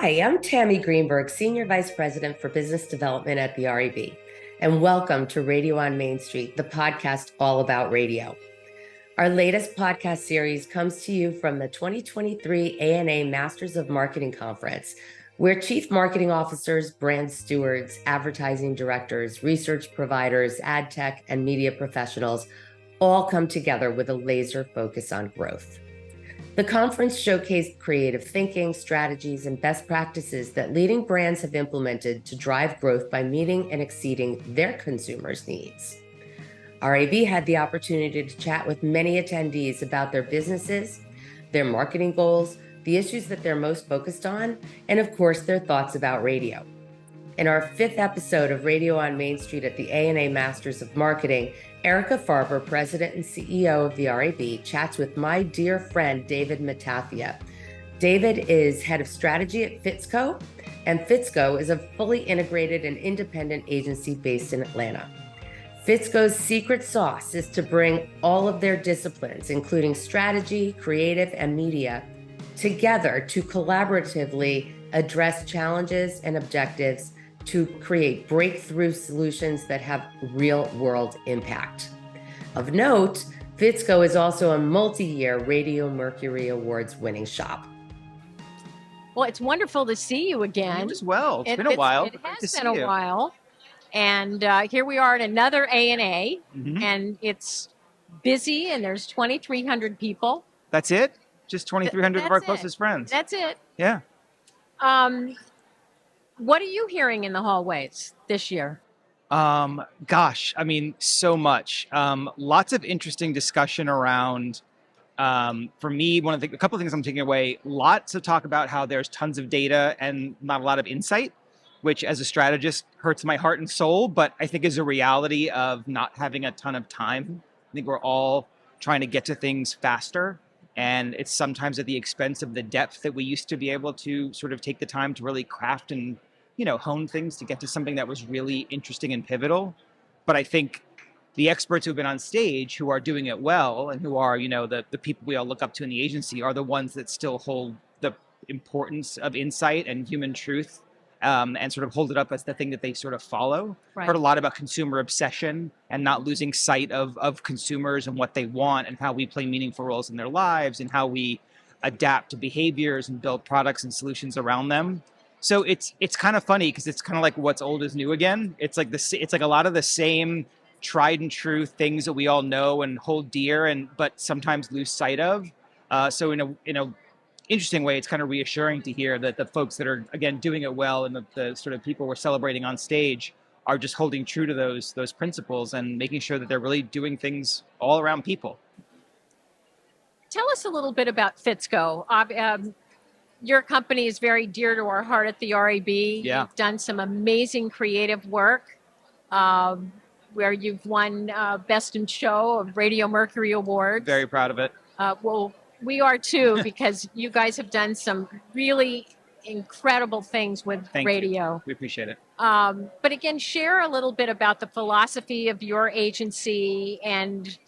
Hi, I'm Tammy Greenberg, Senior Vice President for Business Development at the REB, and welcome to Radio on Main Street, the podcast all about radio. Our latest podcast series comes to you from the 2023 ANA Masters of Marketing Conference, where Chief Marketing Officers, brand stewards, advertising directors, research providers, ad tech, and media professionals all come together with a laser focus on growth. The conference showcased creative thinking, strategies, and best practices that leading brands have implemented to drive growth by meeting and exceeding their consumers' needs. RAB had the opportunity to chat with many attendees about their businesses, their marketing goals, the issues that they're most focused on, and of course, their thoughts about radio. In our fifth episode of Radio on Main Street at the ANA Masters of Marketing, Erica Farber, President and CEO of the RAB, chats with my dear friend, David Matathia. David is head of strategy at Fitzco, and Fitzco is a fully integrated and independent agency based in Atlanta. Fitzco's secret sauce is to bring all of their disciplines, including strategy, creative, and media, together to collaboratively address challenges and objectives to create breakthrough solutions that have real-world impact. Of note, Fitzco is also a multi-year Radio Mercury Awards winning shop. Well, it's wonderful to see you again. You as well. It's been a while. It has been a while. And here we are at another ANA, and it's busy, and there's 2,300 people. That's it? Just 2,300 of our closest friends. That's it. Yeah. What are you hearing in the hallways this year? Gosh, I mean, so much. Lots of interesting discussion around, for me, a couple of things I'm taking away, lots of talk about how there's tons of data and not a lot of insight, which as a strategist hurts my heart and soul, but I think is a reality of not having a ton of time. I think we're all trying to get to things faster. And it's sometimes at the expense of the depth that we used to be able to sort of take the time to really craft and, hone things to get to something that was really interesting and pivotal. But I think the experts who've been on stage who are doing it well and who are, the people we all look up to in the agency are the ones that still hold the importance of insight and human truth and sort of hold it up as the thing that they sort of follow. Right. Heard a lot about consumer obsession and not losing sight of consumers and what they want and how we play meaningful roles in their lives and how we adapt to behaviors and build products and solutions around them. So it's kind of funny because it's kind of like what's old is new again. It's like a lot of the same tried and true things that we all know and hold dear but sometimes lose sight of. So in a interesting way, it's kind of reassuring to hear that the folks that are, again, doing it well and the sort of people we're celebrating on stage are just holding true to those principles and making sure that they're really doing things all around people. Tell us a little bit about Fitzco. Your company is very dear to our heart at the RAB. Yeah. You've done some amazing creative work where you've won Best in Show of Radio Mercury Awards. Very proud of it. Well, we are too, because you guys have done some really incredible things with radio. We appreciate it. But again, share a little bit about the philosophy of your agency and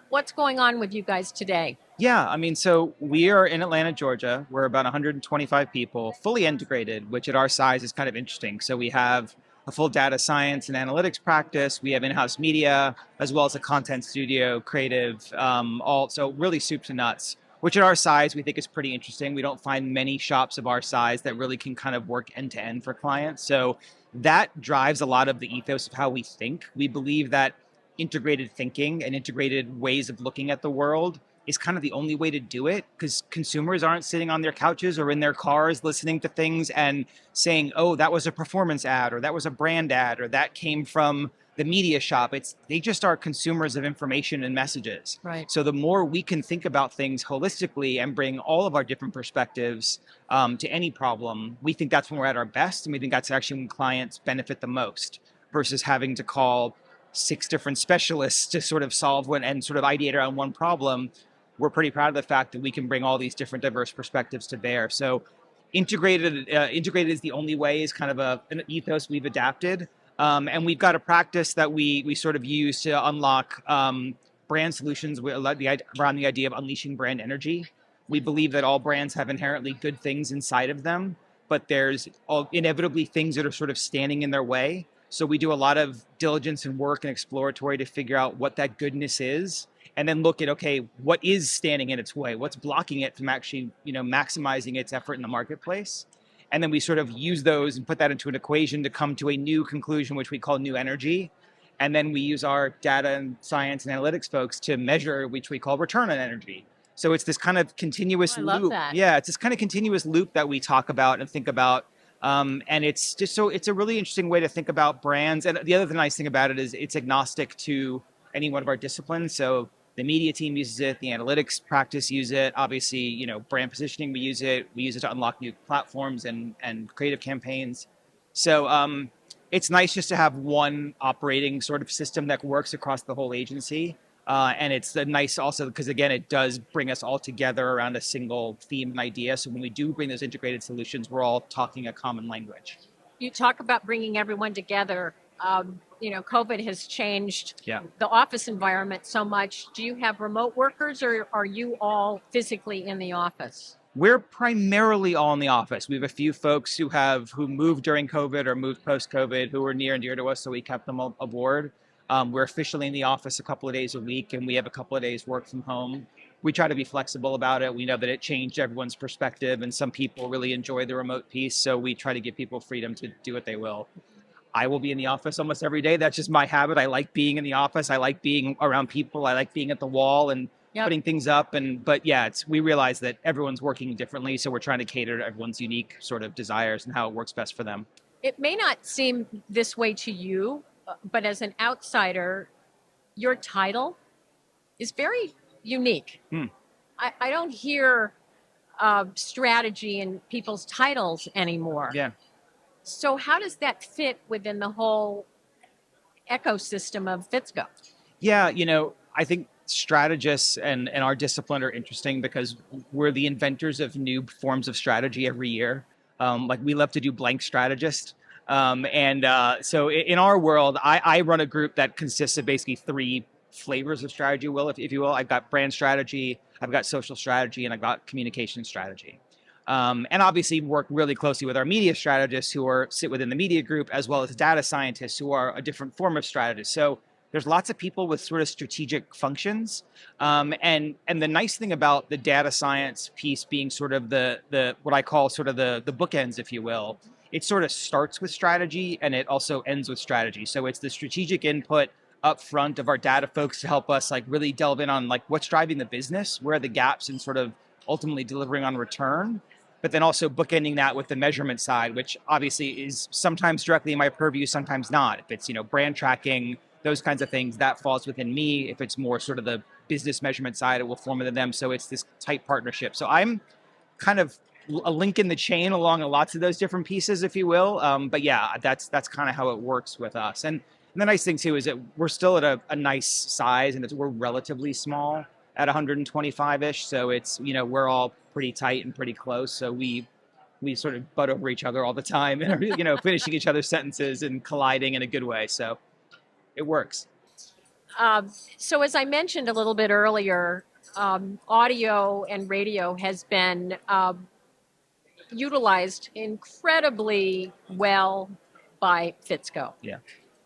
what's going on with you guys today. Yeah, I mean, so we are in Atlanta, Georgia. We're about 125 people, fully integrated, which at our size is kind of interesting. So we have a full data science and analytics practice. We have in-house media, as well as a content studio, creative, so really soup to nuts, which at our size, we think is pretty interesting. We don't find many shops of our size that really can kind of work end to end for clients. So that drives a lot of the ethos of how we think. We believe that integrated thinking and integrated ways of looking at the world is kind of the only way to do it, because consumers aren't sitting on their couches or in their cars listening to things and saying, oh, that was a performance ad, or that was a brand ad, or that came from the media shop. They just are consumers of information and messages. Right. So the more we can think about things holistically and bring all of our different perspectives to any problem, we think that's when we're at our best, and we think that's actually when clients benefit the most, versus having to call 6 different specialists to sort of solve one and sort of ideate around one problem. We're pretty proud of the fact that we can bring all these different diverse perspectives to bear. So integrated is the only way is kind of an ethos we've adapted. And we've got a practice that we sort of use to unlock brand solutions around the idea of unleashing brand energy. We believe that all brands have inherently good things inside of them, but there's inevitably things that are sort of standing in their way. So we do a lot of diligence and work and exploratory to figure out what that goodness is, and then look at, okay, what is standing in its way? What's blocking it from actually, maximizing its effort in the marketplace? And then we sort of use those and put that into an equation to come to a new conclusion, which we call new energy. And then we use our data and science and analytics folks to measure, which we call return on energy. So it's this kind of continuous I love loop. that. Yeah, it's this kind of continuous loop that we talk about and think about. And it's just it's a really interesting way to think about brands. And the other nice thing about it is it's agnostic to any one of our disciplines. So the media team uses it, the analytics practice use it. Obviously, brand positioning, we use it. We use it to unlock new platforms and creative campaigns. So it's nice just to have one operating sort of system that works across the whole agency. And it's nice also because, again, it does bring us all together around a single theme and idea. So when we do bring those integrated solutions, we're all talking a common language. You talk about bringing everyone together. COVID has changed Yeah. the office environment so much. Do you have remote workers, or are you all physically in the office? We're primarily all in the office. We have a few folks who moved during COVID or moved post-COVID who were near and dear to us, so we kept them aboard. We're officially in the office a couple of days a week, and we have a couple of days work from home. We try to be flexible about it. We know that it changed everyone's perspective, and some people really enjoy the remote piece, so we try to give people freedom to do what they will. I will be in the office almost every day. That's just my habit. I like being in the office. I like being around people. I like being at the wall and putting things up. But yeah, we realize that everyone's working differently, so we're trying to cater to everyone's unique sort of desires and how it works best for them. It may not seem this way to you, but as an outsider, your title is very unique. I don't hear strategy in people's titles anymore. Yeah. So how does that fit within the whole ecosystem of Fitzco? Yeah, I think strategists and our discipline are interesting because we're the inventors of new forms of strategy every year. Like we love to do blank strategist. So in our world, I run a group that consists of basically three flavors of strategy, if you will. I've got brand strategy, I've got social strategy, and I've got communication strategy. And obviously work really closely with our media strategists who sit within the media group, as well as data scientists who are a different form of strategist. So there's lots of people with sort of strategic functions. And the nice thing about the data science piece being sort of the what I call sort of the bookends, if you will, it sort of starts with strategy and it also ends with strategy. So it's the strategic input up front of our data folks to help us like really delve in on like what's driving the business, where are the gaps in sort of ultimately delivering on return, but then also bookending that with the measurement side, which obviously is sometimes directly in my purview, sometimes not. If it's, brand tracking, those kinds of things, that falls within me. If it's more sort of the business measurement side, it will form within them. So it's this tight partnership. So I'm kind of a link in the chain along lots of those different pieces, if you will. But yeah, that's kind of how it works with us. And the nice thing too is that we're still at a nice size, and we're relatively small at 125-ish. So it's, we're all pretty tight and pretty close. So we sort of butt over each other all the time and are, finishing each other's sentences and colliding in a good way. So it works. So as I mentioned a little bit earlier, audio and radio has been utilized incredibly well by Fitzco. Yeah.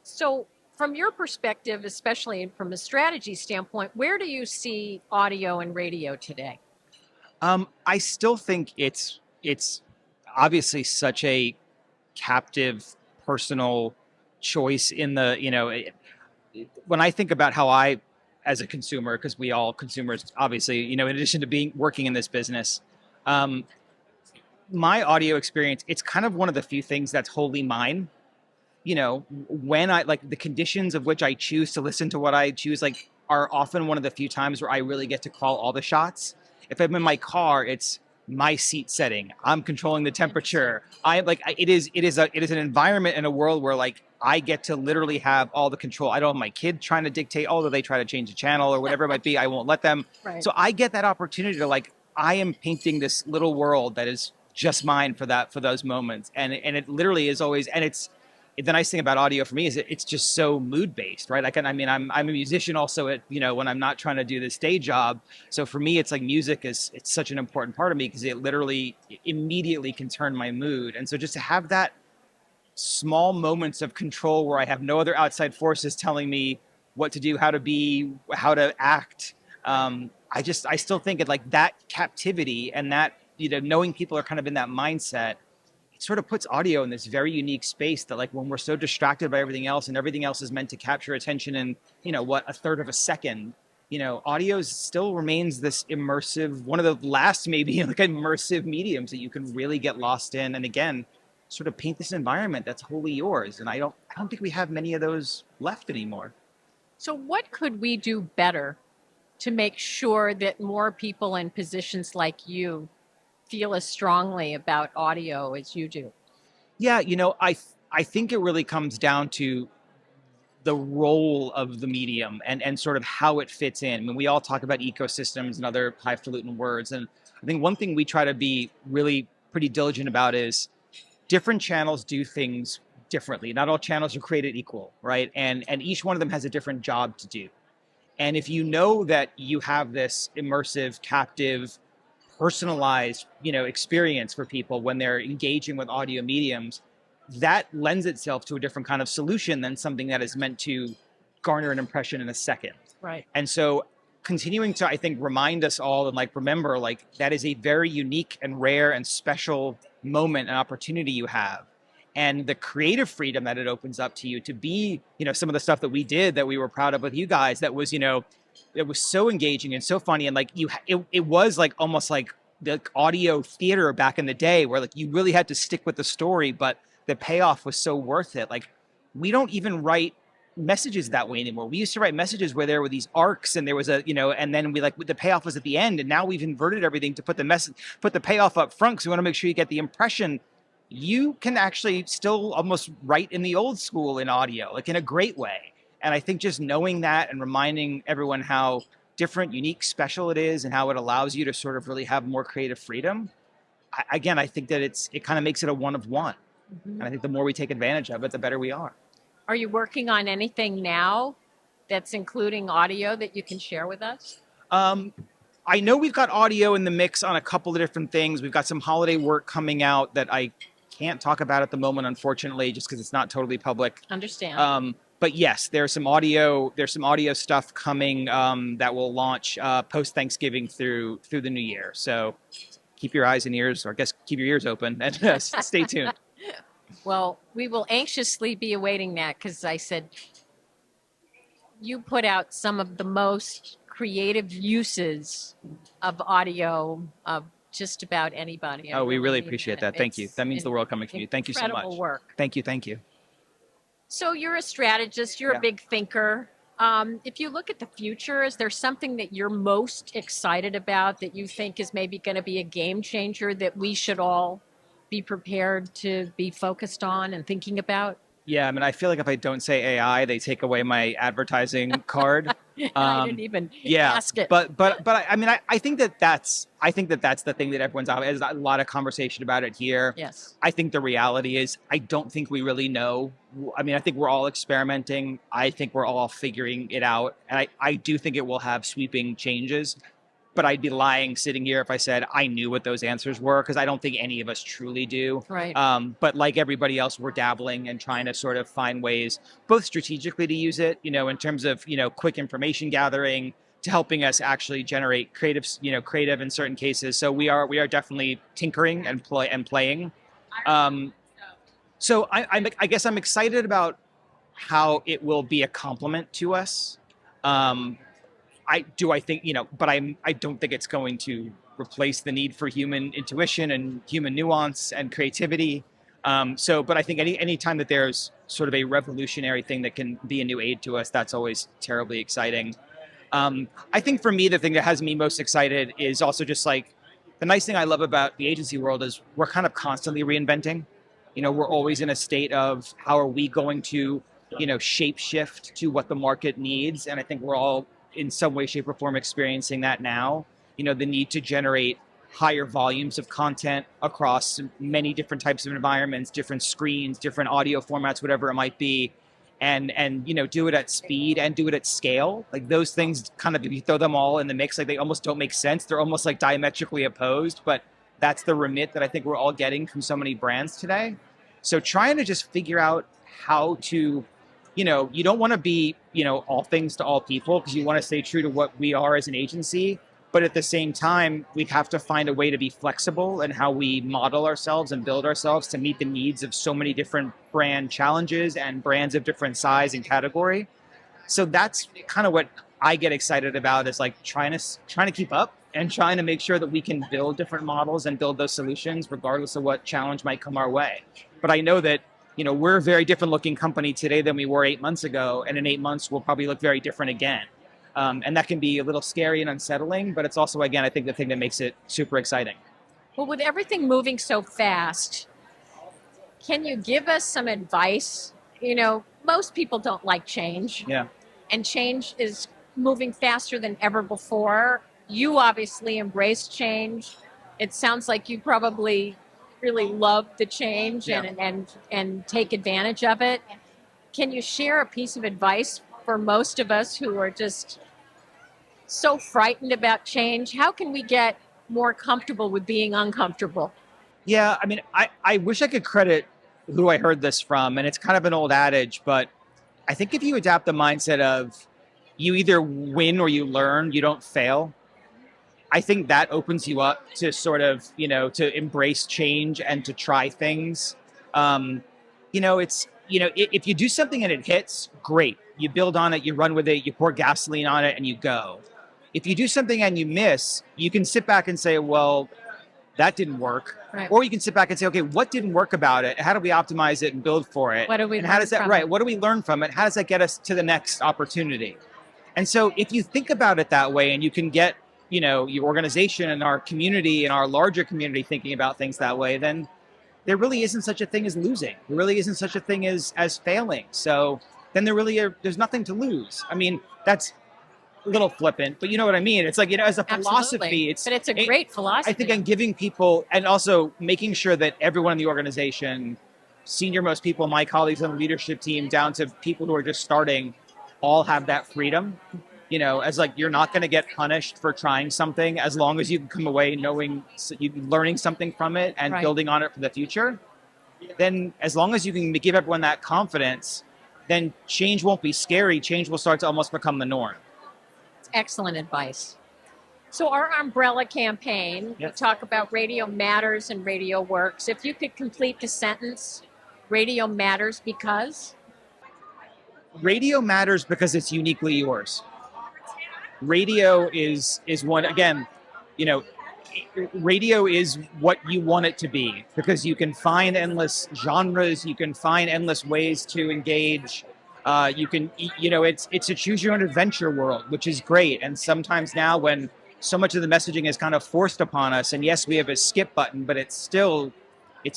So from your perspective, especially from a strategy standpoint, where do you see audio and radio today? I still think it's obviously such a captive personal choice in the, when I think about how I, as a consumer, because we all consumers, obviously, in addition to working in this business, my audio experience, it's kind of one of the few things that's wholly mine. When I like the conditions of which I choose to listen to what I choose, like are often one of the few times where I really get to call all the shots. If I'm in my car, it's my seat setting. I'm controlling the temperature. It is an environment in a world where like I get to literally have all the control. I don't have my kid trying to dictate, although they try to change the channel or whatever it might be. I won't let them. Right. So I get that opportunity to I am painting this little world that is just mine for those moments. And it literally is always, and it's the nice thing about audio for me is it's just so mood based, right? Like, and I mean, I'm a musician also at, when I'm not trying to do this day job. So for me, it's like it's such an important part of me because it literally immediately can turn my mood. And so just to have that small moments of control where I have no other outside forces telling me what to do, how to be, how to act. I still think it like that captivity and that, knowing people are kind of in that mindset, it sort of puts audio in this very unique space that like when we're so distracted by everything else and everything else is meant to capture attention in, a third of a second, audio still remains this immersive, one of the last maybe like immersive mediums that you can really get lost in. And again, sort of paint this environment that's wholly yours. And I don't think we have many of those left anymore. So what could we do better to make sure that more people in positions like you feel as strongly about audio as you do? Yeah, I think it really comes down to the role of the medium and sort of how it fits in. I mean, we all talk about ecosystems and other highfalutin words. And I think one thing we try to be really pretty diligent about is different channels do things differently. Not all channels are created equal, right? And each one of them has a different job to do. And if you know that you have this immersive, captive, personalized, experience for people when they're engaging with audio mediums, that lends itself to a different kind of solution than something that is meant to garner an impression in a second. Right. And so continuing to, I think, remind us all and like remember, like that is a very unique and rare and special moment and opportunity you have. And the creative freedom that it opens up to you to be, some of the stuff that we did that we were proud of with you guys, that was, it was so engaging and so funny. And like it was like almost like the audio theater back in the day where like you really had to stick with the story, but the payoff was so worth it. Like we don't even write messages that way anymore. We used to write messages where there were these arcs and there was a, and then we like the payoff was at the end. And now we've inverted everything to put the payoff up front. So we want to make sure you get the impression. You can actually still almost write in the old school in audio, like in a great way. And I think just knowing that and reminding everyone how different, unique, special it is and how it allows you to sort of really have more creative freedom. I think that it kind of makes it a one of one. Mm-hmm. And I think the more we take advantage of it, the better we are. Are you working on anything now that's including audio that you can share with us? I know we've got audio in the mix on a couple of different things. We've got some holiday work coming out that I can't talk about at the moment, unfortunately, just because it's not totally public. Understand. But yes, there's some audio stuff coming that will launch post Thanksgiving through the new year. So keep your eyes and ears, or I guess keep your ears open and stay tuned. Well, we will anxiously be awaiting that because I said you put out some of the most creative uses of audio of just about anybody. Oh, we really appreciate that. Thank you. That means the world coming from you. Thank you so much. Incredible work. Thank you. So you're a strategist. You're a big thinker. If you look at the future, is there something that you're most excited about that you think is maybe going to be a game changer that we should all be prepared to be focused on and thinking about? Yeah, I mean, I feel like if I don't say AI, they take away my advertising card. I didn't even ask it. But I mean, I think that's the thing that everyone's out. There's a lot of conversation about it here. Yes. I think the reality is, I don't think we really know. I mean, I think we're all experimenting. I think we're all figuring it out, and I do think it will have sweeping changes. But I'd be lying sitting here if I said I knew what those answers were, because I don't think any of us truly do. Right. But like everybody else, we're dabbling and trying to sort of find ways, both strategically to use it, in terms of, quick information gathering, to helping us actually generate creative in certain cases. So we are definitely tinkering and playing. So I guess I'm excited about how it will be a complement to us. I think, but I don't think it's going to replace the need for human intuition and human nuance and creativity. But I think any time that there's sort of a revolutionary thing that can be a new aid to us, that's always terribly exciting. I think for me, the thing that has me most excited is also just like, the nice thing I love about the agency world is we're kind of constantly reinventing. We're always in a state of how are we going to, shape shift to what the market needs. And I think we're all in some way, shape, or form experiencing that now. The need to generate higher volumes of content across many different types of environments, different screens, different audio formats, whatever it might be, and do it at speed and do it at scale. Like those things, kind of, if you throw them all in the mix, like they almost don't make sense. They're almost like diametrically opposed, but that's the remit that I think we're all getting from so many brands today. So trying to just figure out how to, you don't want to be, all things to all people, because you want to stay true to what we are as an agency. But at the same time, we have to find a way to be flexible in how we model ourselves and build ourselves to meet the needs of so many different brand challenges and brands of different size and category. So that's kind of what I get excited about, is like trying to keep up and trying to make sure that we can build different models and build those solutions regardless of what challenge might come our way. But I know that, we're a very different looking company today than we were 8 months ago. And in 8 months, we'll probably look very different again. And that can be a little scary and unsettling, but it's also, again, I think the thing that makes it super exciting. Well, with everything moving so fast, can you give us some advice? Most people don't like change. Yeah. And change is moving faster than ever before. You obviously embrace change. It sounds like you probably really love the change and take advantage of it. Can you share a piece of advice for most of us who are just so frightened about change? How can we get more comfortable with being uncomfortable? Yeah, I mean, I wish I could credit who I heard this from, and it's kind of an old adage, but I think if you adapt the mindset of you either win or you learn, you don't fail, I think that opens you up to sort of, to embrace change and to try things. If you do something and it hits, great. You build on it, you run with it, you pour gasoline on it, and you go. If you do something and you miss, you can sit back and say, well, that didn't work. Right. Or you can sit back and say, okay, what didn't work about it? How do we optimize it and build for it? What do we and how does that, learn from right? it? What do we learn from it? How does that get us to the next opportunity? And so if you think about it that way, and you can get, your organization and our community and our larger community thinking about things that way, then there really isn't such a thing as losing. There really isn't such a thing as failing. So then there's nothing to lose. I mean, that's a little flippant, but you know what I mean? It's like, as a philosophy, Absolutely. But it's a great philosophy. I think I'm giving people, and also making sure that everyone in the organization, senior most people, my colleagues on the leadership team, down to people who are just starting, all have that freedom. As like, you're not going to get punished for trying something as long as you can come away learning something from it and Right. building on it for the future. Then as long as you can give everyone that confidence, then change won't be scary. Change will start to almost become the norm. Excellent advice. So our umbrella campaign, Yes. we talk about radio matters and radio works. If you could complete the sentence, radio matters because? Radio matters because it's uniquely yours. Radio is one, again, radio is what you want it to be, because you can find endless genres, you can find endless ways to engage. It's a choose your own adventure world, which is great. And sometimes now, when so much of the messaging is kind of forced upon us, and yes, we have a skip button, but it's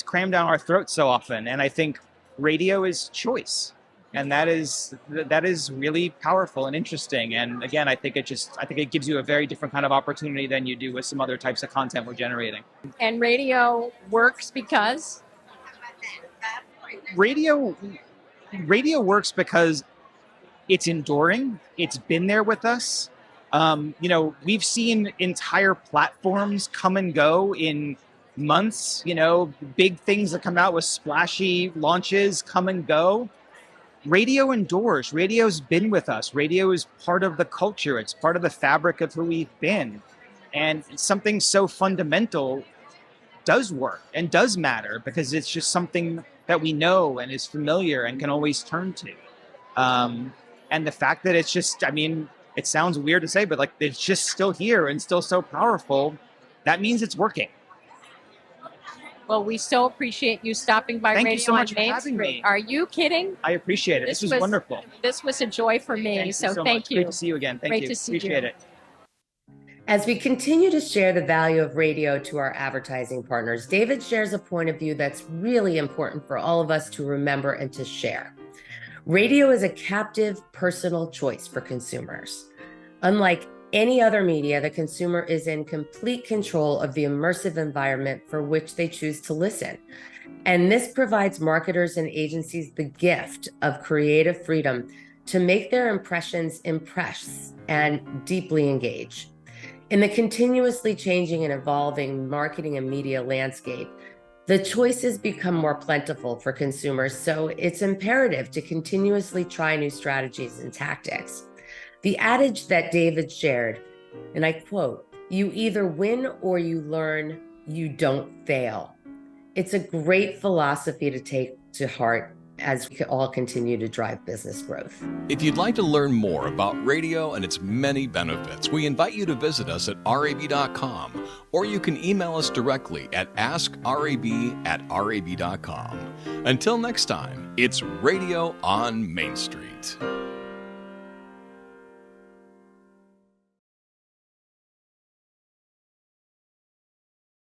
crammed down our throats so often. And I think radio is choice. And that is really powerful and interesting. And again, I think it gives you a very different kind of opportunity than you do with some other types of content we're generating. And radio works because? Radio works because it's enduring. It's been there with us. We've seen entire platforms come and go in months. Big things that come out with splashy launches come and go. Radio endures. Radio's been with us. Radio is part of the culture. It's part of the fabric of who we've been. And something so fundamental does work and does matter, because it's just something that we know and is familiar and can always turn to. And the fact that it's just, it sounds weird to say, but like, it's just still here and still so powerful, that means it's working. Well, we so appreciate you stopping by Thank Radio you so much on for Main having Street. me. Are you kidding? I appreciate it. This was wonderful. This was a joy for me. Thank you so thank much. you. Great to see you again. Thank Great you. to see Appreciate you. it. As we continue to share the value of radio to our advertising partners, David shares a point of view that's really important for all of us to remember and to share. Radio is a captive, personal choice for consumers. Unlike any other media, the consumer is in complete control of the immersive environment for which they choose to listen. And this provides marketers and agencies the gift of creative freedom to make their impressions impress and deeply engage. In the continuously changing and evolving marketing and media landscape, the choices become more plentiful for consumers, so it's imperative to continuously try new strategies and tactics. The adage that David shared, and I quote, "You either win or you learn, you don't fail." It's a great philosophy to take to heart as we all continue to drive business growth. If you'd like to learn more about radio and its many benefits, we invite you to visit us at rab.com, or you can email us directly at askrab@rab.com. Until next time, it's Radio on Main Street.